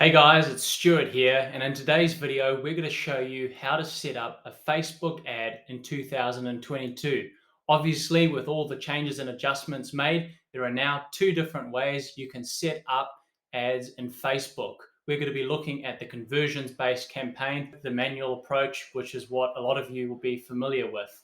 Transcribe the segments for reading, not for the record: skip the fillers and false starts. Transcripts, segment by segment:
Hey guys, it's Stuart here, and in today's video, we're going to show you how to set up a Facebook ad in 2022. Obviously, with all the changes and adjustments made, there are now two different ways you can set up ads in Facebook. We're going to be looking at the conversions-based campaign, the manual approach, which is what a lot of you will be familiar with.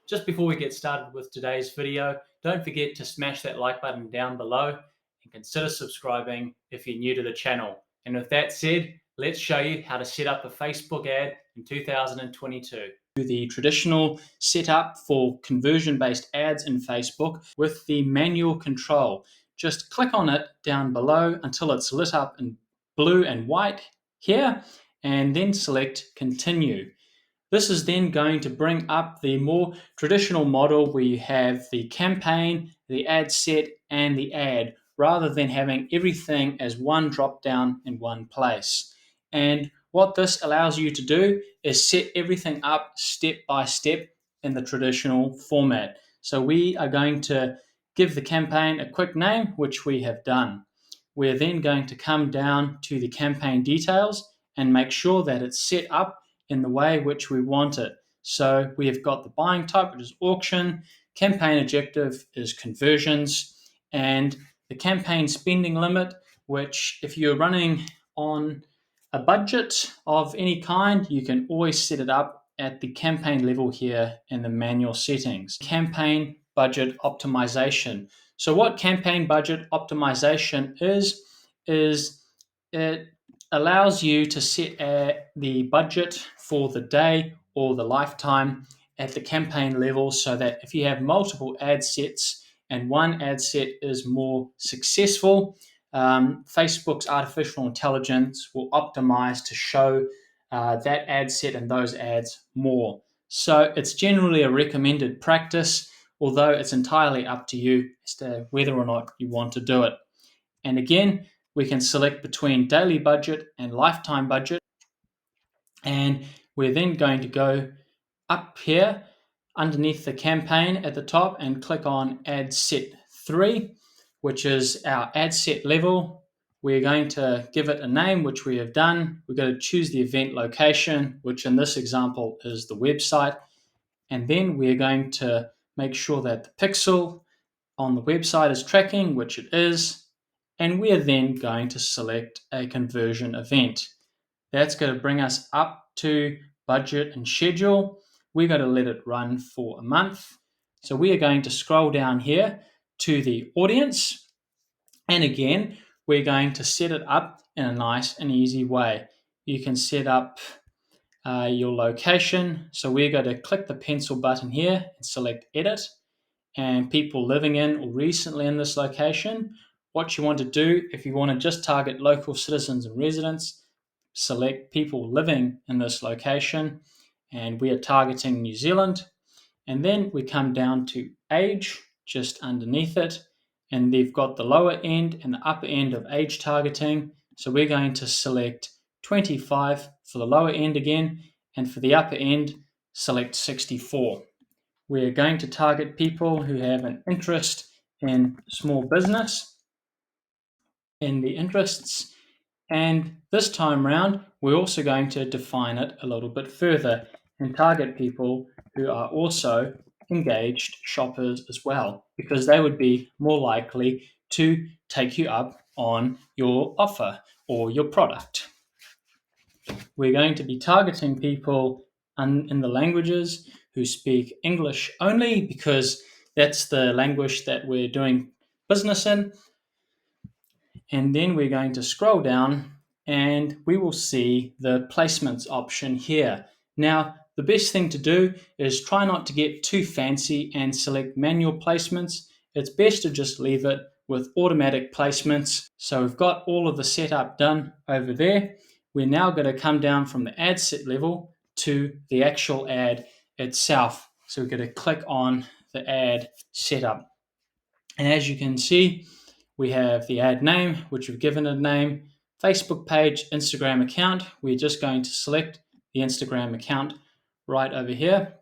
Just before we get started with today's video, don't forget to smash that like button down below and consider subscribing if you're new to the channel. And with that said, let's show you how to set up a Facebook ad in 2022. The traditional setup for conversion-based ads in Facebook with the manual control. Just click on it down below until it's lit up in blue and white here, and then select Continue. This is then going to bring up the more traditional model where you have the campaign, the ad set, and the ad, rather than having everything as one drop down in one place. And what this allows you to do is set everything up step by step in the traditional format. So we are going to give the campaign a quick name, which we have done. We're then going to come down to the campaign details and make sure that it's set up in the way which we want it. So we have got the buying type, which is auction, campaign objective is conversions, and the campaign spending limit, which if you're running on a budget of any kind, you can always set it up at the campaign level here in the manual settings. Campaign budget optimization. So what campaign budget optimization is it allows you to set the budget for the day or the lifetime at the campaign level, so that if you have multiple ad sets and one ad set is more successful, Facebook's artificial intelligence will optimize to show that ad set and those ads more. So it's generally a recommended practice, although it's entirely up to you as to whether or not you want to do it. And again, we can select between daily budget and lifetime budget. And we're then going to go up here underneath the campaign at the top and click on Ad Set 3, which is our ad set level. We're going to give it a name, which we have done. We're going to choose the event location, which in this example is the website. And then we're going to make sure that the pixel on the website is tracking, which it is. And we're then going to select a conversion event. That's going to bring us up to budget and schedule. We're going to let it run for a month. So we are going to scroll down here to the audience. And again, we're going to set it up in a nice and easy way. You can set up your location. So we're going to click the pencil button here and select edit. And people living in or recently in this location. What you want to do, if you want to just target local citizens and residents, select people living in this location, and we are targeting New Zealand. And then we come down to age just underneath it, and they've got the lower end and the upper end of age targeting. So we're going to select 25 for the lower end again, and for the upper end, select 64. We're going to target people who have an interest in small business in the interests. And this time round, we're also going to define it a little bit further and target people who are also engaged shoppers as well, because they would be more likely to take you up on your offer or your product. We're going to be targeting people in the languages who speak English only, because that's the language that we're doing business in. And then we're going to scroll down and we will see the placements option here. Now, the best thing to do is try not to get too fancy and select manual placements. It's best to just leave it with automatic placements. So we've got all of the setup done over there. We're now going to come down from the ad set level to the actual ad itself. So we're going to click on the ad setup. And as you can see, we have the ad name, which we've given a name, Facebook page, Instagram account. We're just going to select the Instagram account right over here.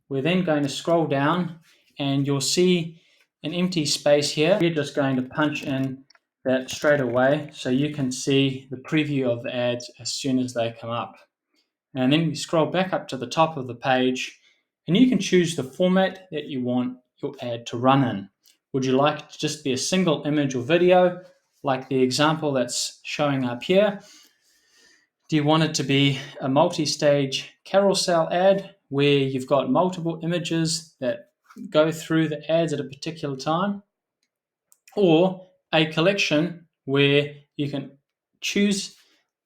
We're then going to scroll down and you'll see an empty space here. We're just going to punch in that straight away so you can see the preview of the ads as soon as they come up. And then we scroll back up to the top of the page and you can choose the format that you want your ad to run in. Would you like it to just be a single image or video like the example that's showing up here? Do you want it to be a multi-stage carousel ad where you've got multiple images that go through the ads at a particular time? Or a collection where you can choose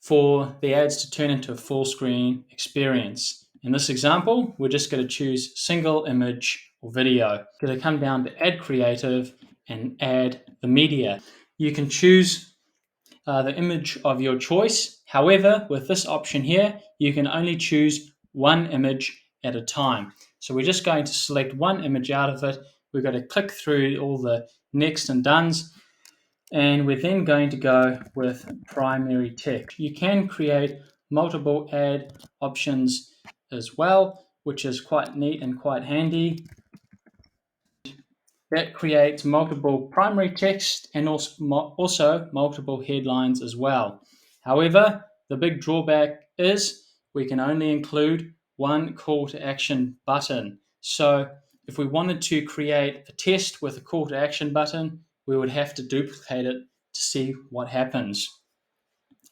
for the ads to turn into a full screen experience. In this example, we're just going to choose single image or video. It's going to come down to add creative and add the media. You can choose the image of your choice. However, with this option here, you can only choose one image at a time. So we're just going to select one image out of it. We're going to click through all the next and dones, and we're then going to go with primary text. You can create multiple ad options as well, which is quite neat and quite handy. That creates multiple primary text and also multiple headlines as well. However, the big drawback is we can only include one call to action button. So if we wanted to create a test with a call to action button, we would have to duplicate it to see what happens.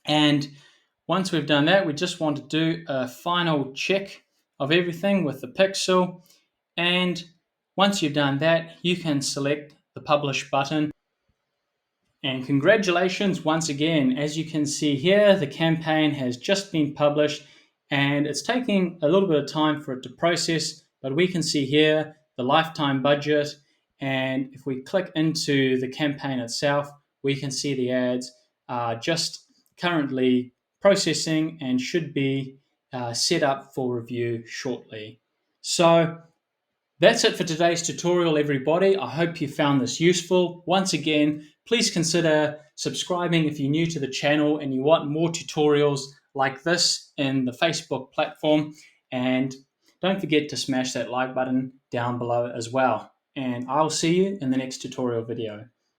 And once we've done that, we just want to do a final check of everything with the pixel. And once you've done that, you can select the publish button. And congratulations once again. As you can see here, the campaign has just been published and it's taking a little bit of time for it to process, but we can see here the lifetime budget. And if we click into the campaign itself, we can see the ads are just currently processing and should be set up for review shortly. So that's it for today's tutorial, everybody. I hope you found this useful. Once again, please consider subscribing if you're new to the channel and you want more tutorials like this in the Facebook platform. And don't forget to smash that like button down below as well. And I'll see you in the next tutorial video.